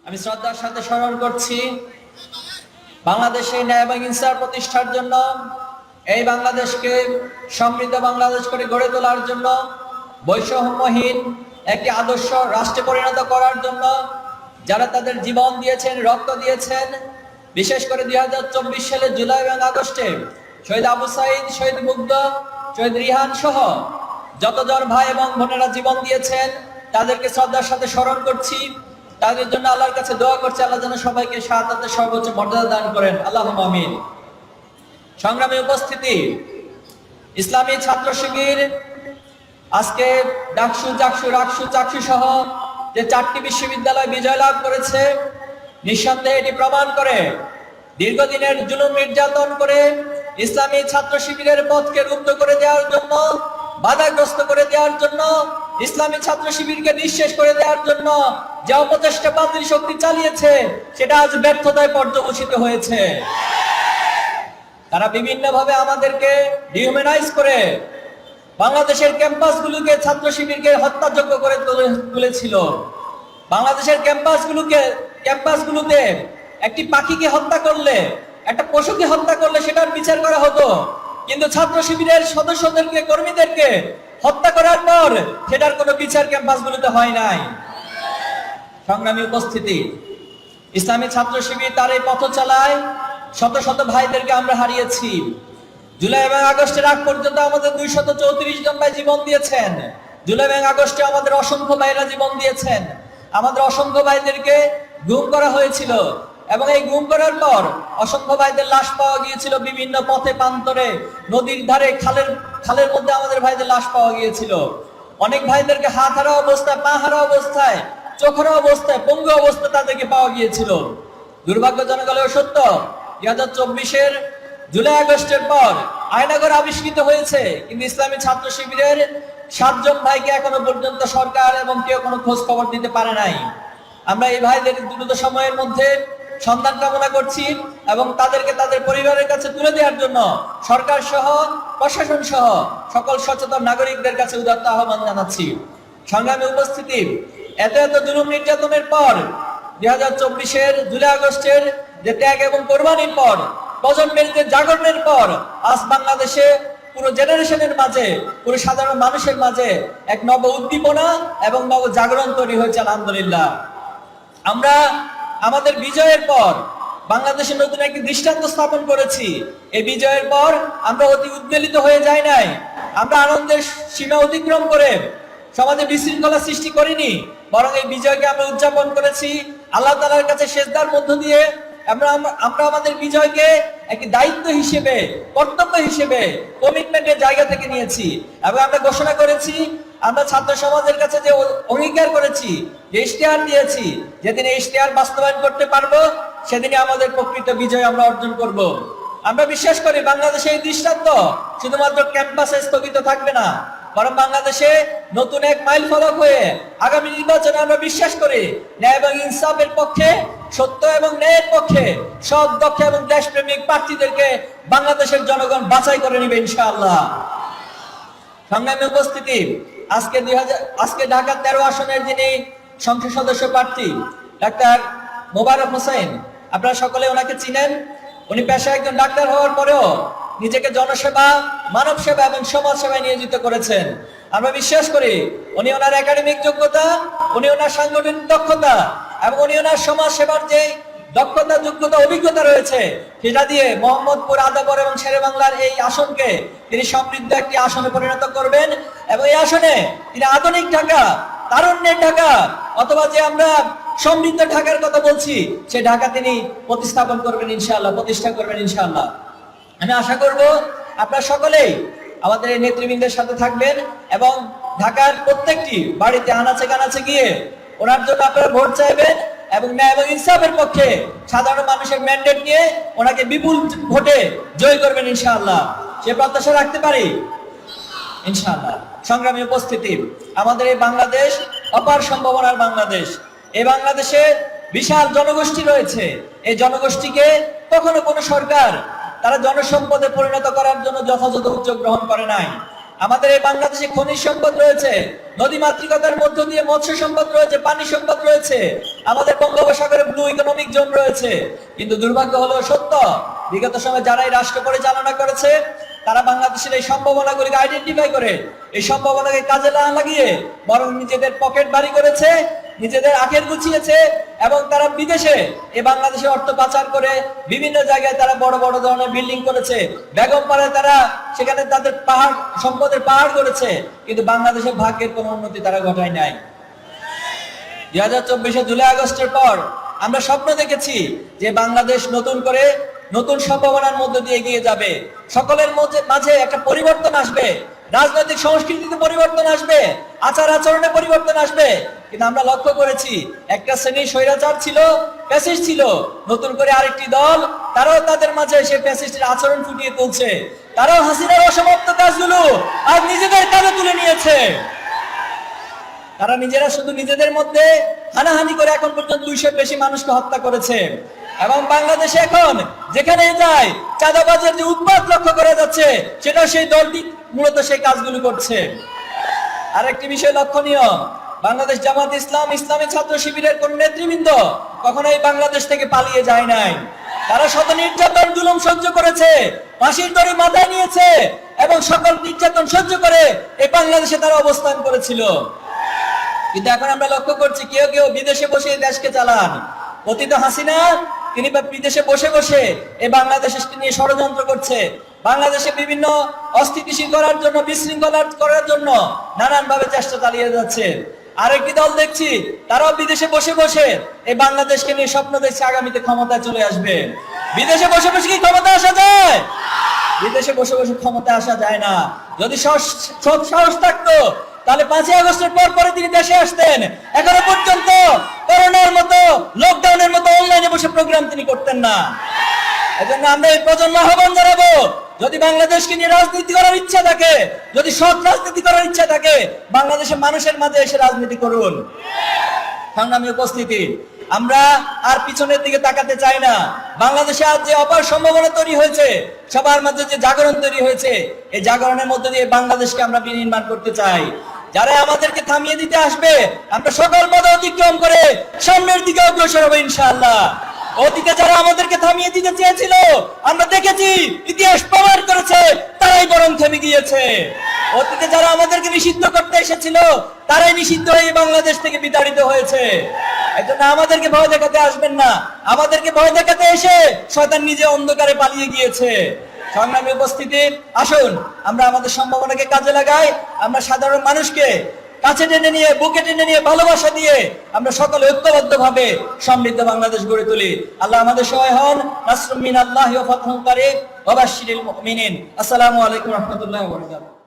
আমি শ্রদ্ধার সাথে স্মরণ করছি বাংলাদেশে ন্যায় এবং ইনসাফ প্রতিষ্ঠার জন্য, এই বাংলাদেশকে সমৃদ্ধ বাংলাদেশ করে গড়ে তোলার জন্য, বৈষম্যহীন একটি আদর্শ রাষ্ট্রে পরিণত করার জন্য যারা তাদের জীবন দিয়েছেন, রক্ত দিয়েছেন, বিশেষ করে 2024 সালের জুলাই এবং আগস্টে শহীদ আবু সাঈদ, শহীদ মুগ্ধ, শহীদ রিহান সহ যতজন ভাই এবং বোনেরা জীবন দিয়েছেন তাদেরকে শ্রদ্ধার সাথে স্মরণ করছি। তাদের জন্য আল্লাহর কাছে দোয়া করছি, আল্লাহ যেন সবাইকে শাহাদাতের সর্বোচ্চ মর্যাদা দান করেন, আল্লাহুম্মা আমিন। সংগ্রামী উপস্থিতি, ইসলামী ছাত্র শিবির আজকে ডাকসু, জাকসু, রাকসু, চাকসু সহ যে 4টি বিশ্ববিদ্যালয় বিজয় লাভ করেছে, নিঃসন্দেহে এটি প্রমাণ করে দীর্ঘদিনের জুলুম নির্যাতন করে ইসলামী ছাত্র শিবিরের পথকে রুদ্ধ করে দেওয়ার জন্য, বাধাগ্রস্ত করে দেওয়ার জন্য, ইসলামী ছাত্র শিবিরকে নিঃশেষ করে দেওয়ার জন্য যে অপচেষ্টা বাতিল শক্তি চালিয়েছে সেটা আজ ব্যর্থতায় পর্যবসিত হয়েছে। তারা বিভিন্নভাবে আমাদেরকে ডিহিউম্যানাইজ করে বাংলাদেশের ক্যাম্পাসগুলোকে, ছাত্র শিবিরকে হত্যাযোগ্য করে তুলেছিল। বাংলাদেশের ক্যাম্পাসগুলোতে একটি পাখিকে হত্যা করলে, একটা পশুকে হত্যা করলে সেটার বিচার করা হতো, কিন্তু ছাত্র শিবিরের সদস্যদেরকে, কর্মীদেরকে হত্যা করার পর সেটার কোনো বিচার ক্যাম্পাসগুলোতে হয় নাই। সংগ্রামী উপস্থিতি, ইসলামী ছাত্র শিবির তার এই পথ চালায়, শত শত ভাইদেরকে আমরা হারিয়েছি। জুলাই এবং আগস্টের আগ পর্যন্ত আমাদের 234 জন ভাই জীবন দিয়েছেন। জুলাই এবং আগস্টে আমাদের অসংখ্য ভাইরা জীবন দিয়েছেন। আমাদের অসংখ্য ভাইদেরকে গুম করা হয়েছিল এবং এই গুম করার পর অসংখ্য ভাইদের লাশ পাওয়া গিয়েছিল বিভিন্ন পথে, প্রান্তরে, নদীর ধারে, খালের মধ্যে আমাদের ভাইদের লাশ পাওয়া গিয়েছিল। অনেক ভাইদেরকে হাত হারা অবস্থায়, পা হারা অবস্থায়, চোখ হারা অবস্থায়, পঙ্গু অবস্থায় তাদেরকে পাওয়া গিয়েছিল। দুর্ভাগ্যজনক হলেও সত্য, 2024-এর জুলাই আগস্টের পর আয়নাঘর আবিষ্কৃত হয়েছে, কিন্তু ইসলামী ছাত্র শিবিরের 7 জন ভাইকে এখনো পর্যন্ত সরকার এবং কেউ কোনো খোঁজ খবর দিতে পারে নাই। আমরা এই ভাইদের দ্রুত সময়ের মধ্যে সন্ধান কামনা করছি এবং তাদেরকে তাদের পরিবারের কাছে তুলে দেওয়ার জন্য সরকার সহ, প্রশাসন সহ সকল সচেতন নাগরিকদের কাছে উদাত্ত আহ্বান জানাচ্ছি। সংগ্রামী উপস্থিতি, এত জুলুম নির্যাতনের পর 2024-এর জুলাই আগস্টের যে ত্যাগ এবং কোরবানির পর, প্রজন্মের যে জাগরণের পর আজ বাংলাদেশে পুরো জেনারেশনের মাঝে, পুরো সাধারণ মানুষের মাঝে এক নব উদ্দীপনা এবং নব জাগরণ তৈরি হয়েছে, আলহামদুলিল্লাহ। আমরা আমাদের বিজয়ের পর বাংলাদেশে নতুন একটি দৃষ্টান্ত স্থাপন করেছি। এই বিজয়ের পর আমরা অতি উদ্বেলিত হয়ে যাই নাই, আমরা আনন্দের সীমা অতিক্রম করে সমাজে বিশৃঙ্খলা সৃষ্টি করিনি, বরং এই বিজয়কে আমরা উদযাপন করেছি আল্লাহ তাআলার কাছে সেজদার মধ্য দিয়ে। আমরা আমাদের বিজয়কে একটি দায়িত্ব হিসেবে, কর্তব্য হিসেবে, কমিটমেন্টের জায়গা থেকে নিয়েছি এবং আমরা ঘোষণা করেছি, আমরা ছাত্র সমাজের কাছে যে অঙ্গীকার করেছি, যে ইশতেহার দিয়েছি, যেদিন এই ইশতেহার বাস্তবায়ন করতে পারবো সেদিনই আমাদের প্রকৃত বিজয় আমরা অর্জন করব। আমরা বিশ্বাস করি বাংলাদেশে এই দৃষ্টান্ত শুধুমাত্র ক্যাম্পাসে স্থগিত থাকবে না, বরং বাংলাদেশে নতুন এক মাইল ফলক হয়ে আগামী নির্বাচনে আমরা বিশ্বাস করি ন্যায় এবং ইনসাফের পক্ষে, সত্য এবং ন্যায়ের পক্ষে সৎ, দক্ষ এবং দেশপ্রেমিক প্রার্থীদেরকে বাংলাদেশের জনগণ বাছাই করে নেবে ইনশাআল্লাহ। সংগ্রামী উপস্থিতি, আজকে ঢাকা 13 আসনের যিনি সংসদ সদস্য প্রার্থী ডাক্তার মোবারক হোসেন, আপনারা সকলে ওনাকে চিনেন। উনি পেশায় একজন ডাক্তার হওয়ার পরেও নিজেকে জনসেবা, মানব সেবা এবং সমাজ সেবায় নিয়োজিত করেছেন। আমরা বিশ্বাস করি উনি ওনার একাডেমিক যোগ্যতা, উনি ওনার সাংগঠনিক দক্ষতা এবং উনি ওনার সমাজ সেবার যে দক্ষতা, যোগ্যতা, অভিজ্ঞতা রয়েছে সেটা দিয়ে মোহাম্মদপুর, আদাবর এবং শেরেবাংলার এই আসনকে তিনি সমৃদ্ধ একটি আসনে পরিণত করবেন এবং এই আসনে তিনি আধুনিক ঢাকা, তারুণ্যের ঢাকা, অথবা যে আমরা সমৃদ্ধ ঢাকার কথা বলছি সেই ঢাকা তিনি প্রতিষ্ঠা করবেন ইনশাআল্লাহ। আমি আশা করব আপনারা সকলেই আমাদের এই নেতৃবৃন্দের সাথে থাকবেন এবং ঢাকার প্রত্যেকটি বাড়িতে আনাচে কানাচে গিয়ে ওনার জন্য আপনারা ভোট চাইবেন এবং ন্যায় এবং ইনসাফের পক্ষে সাধারণ মানুষের ম্যান্ডেট নিয়ে ওনাকে বিপুল ভোটে জয় করবেন ইনশাআল্লাহ। সে প্রত্যাশা রাখতে পারি ইনশাআল্লাহ। সংগ্রামী উপস্থিতি, আমাদের এই বাংলাদেশ অপার সম্ভাবনার বাংলাদেশ। এই বাংলাদেশে বিশাল জনগোষ্ঠী রয়েছে। এই জনগোষ্ঠীকে কখনো কোনো সরকার তারা জনসম্পদে পরিণত করার জন্য যথাযথ উদ্যোগ গ্রহণ করে নাই। আমাদের এই বাংলাদেশে খনিজ সম্পদ রয়েছে, নদী মাতৃকতার মধ্য দিয়ে মৎস্য সম্পদ রয়েছে, পানি সম্পদ রয়েছে, আমাদের বঙ্গোপসাগরে ব্লু ইকোনমিক জোন রয়েছে। কিন্তু দুর্ভাগ্য হলো সত্য, বিগত সময়ে যারা এই রাষ্ট্র পরিচালনা করেছে তারা বাংলাদেশের এই সম্ভাবনাগুলিকে আইডেন্টিফাই করে এই সম্ভাবনাকে কাজে না লাগিয়ে বরং নিজেদের পকেট ভারী করেছে, নিজেদের আখের গুছিয়েছে এবং তারা বিদেশে এই বাংলাদেশে অর্থ পাচার করে বিভিন্ন জায়গায় তারা বড় বড় ধরনের বিল্ডিং করেছে। বেগমপাড়ায় তারা সেখানে তাদের পাহাড় সম্পদের পাহাড় করেছে, কিন্তু বাংলাদেশের ভাগ্যের কোনো উন্নতি তারা ঘটায় নাই। 2024 জুলাই আগস্টের পর আমরা স্বপ্ন দেখেছি যে বাংলাদেশ নতুন করে নতুন সম্ভাবনার মধ্য দিয়ে এগিয়ে যাবে, সকলের মাঝে একটা পরিবর্তন আসবে, রাজনৈতিক সংস্কৃতিতে পরিবর্তন আসবে, আচার আচরণে পরিবর্তন আসবে। কিন্তু আমরা লক্ষ্য করেছি একটা শ্রেণী স্বৈরাচার ছিল, ফ্যাসিস্ট ছিল, নতুন করে আরেকটি দল তারাও তাদের মাঝে সেই ফ্যাসিস্টের আচরণ ফুটিয়ে তুলছে, তারাও হাসিনার অসমাপ্ত কাজগুলো আজ নিজেদের কাঁধে তুলে নিয়েছে। তারা নিজেরা শুধু নিজেদের মধ্যে হানাহানি করে এখন পর্যন্ত 200 বেশি মানুষকে হত্যা করেছে এবং বাংলাদেশে এখন যেখানে যায় চাঁদাবাজের যে উৎপাত লক্ষ্য করা যাচ্ছে সেটা সেই দলটি মূলত সেই কাজগুলো করছে। আরেকটি বিষয় লক্ষণীয়, বাংলাদেশ জামাত ইসলাম, ইসলামী ছাত্র শিবিরের কোন নেতৃবৃন্দ কখনোই বাংলাদেশ থেকে পালিয়ে যায় নাই। তারা শত নির্যাতন জুলুম সহ্য করেছে, ফাঁসির দড়ি মাথায় নিয়েছে এবং সকল নির্যাতন সহ্য করে এই বাংলাদেশে তারা অবস্থান করেছিল। কিন্তু এখন আমরা লক্ষ্য করছি কেউ কেউ বিদেশে বসে দেশকে চালান। অতীত হাসিনা তিনি বিদেশে বসে বসে এই বাংলাদেশকে নিয়ে ষড়যন্ত্র করছে, বাংলাদেশে বিভিন্ন অস্থিতিশীল করার জন্য, বিশৃঙ্খলা করার জন্য নানান ভাবে চেষ্টা চালিয়ে যাচ্ছে। আরেকটি দল দেখছি তারাও বিদেশে বসে বসে এই বাংলাদেশকে নিয়ে স্বপ্ন দেখছে আগামীতে ক্ষমতায় চলে আসবে। বিদেশে বসে বসে কি ক্ষমতা আসা যায়? বিদেশে বসে বসে ক্ষমতা আসা যায় না। যদি সাহস থাকতো তাহলে 5ই আগস্টের পরে তিনি দেশে আসতেন। এখনো পর্যন্ত করোনার মতো, লকডাউনের মতো অনলাইনে বসে প্রোগ্রাম তিনি করতেন না। এজন্য আমরা এই প্রজন্ম আহ্বান জানাবো, যদি বাংলাদেশকে নিয়ে রাজনীতি করার ইচ্ছা থাকে, যদি সৎ রাজনীতি করার ইচ্ছা থাকে, বাংলাদেশের মানুষের মাঝে এসে রাজনীতি করুন। সংগ্রামী উপস্থিতি, আমরা আর পিছনের দিকে তাকাতে চাই না। বাংলাদেশে আজ যে অপার সম্ভাবনা তৈরি হয়েছে, সবার মাঝে যে জাগরণ তৈরি হয়েছে, এই জাগরণের মধ্যে দিয়ে বাংলাদেশকে আমরা বিনির্মাণ করতে চাই। যারা আমাদেরকে থামিয়ে দিতে আসবে, আমরা সকল বাধা অতিক্রম করে সামনের দিকে অগ্রসর হবো ইনশাআল্লাহ। অতীতে যারা আমাদেরকে থামিয়ে দিতে চেয়েছিল, আমরা দেখেছি ইতিহাস প্রমাণ করেছে তারাই বরং থেমে গিয়েছে। অতীতে যারা আমাদেরকে নিষিদ্ধ করতে এসেছিল, তারাই নিষিদ্ধ হয়ে বাংলাদেশ থেকে বিতাড়িত হয়েছে। এজন্য আমাদেরকে ভয় দেখাতে আসবেন না। আমাদেরকে ভয় দেখাতে এসে শয়তান নিজে অন্ধকারে পালিয়ে গিয়েছে। সংগ্রামী উপস্থিতি, আসুন আমরা আমাদের সম্ভাবনাকে কাজে লাগাই। আমরা সাধারণ মানুষকে কাছে টেনে নিয়ে, বুকে টেনে নিয়ে, ভালোবাসা দিয়ে আমরা সকলে ঐক্যবদ্ধ ভাবে সমৃদ্ধ বাংলাদেশ গড়ে তুলি। আল্লাহ আমাদের সহায় হন। নাসরুম মিনাল্লাহি ওয়া ফাতহুন কারীব ওয়া বাশশিরিল মুমিনিন। আসসালামু আলাইকুম ওয়া রাহমাতুল্লাহি ওয়া বারাকাতুহু।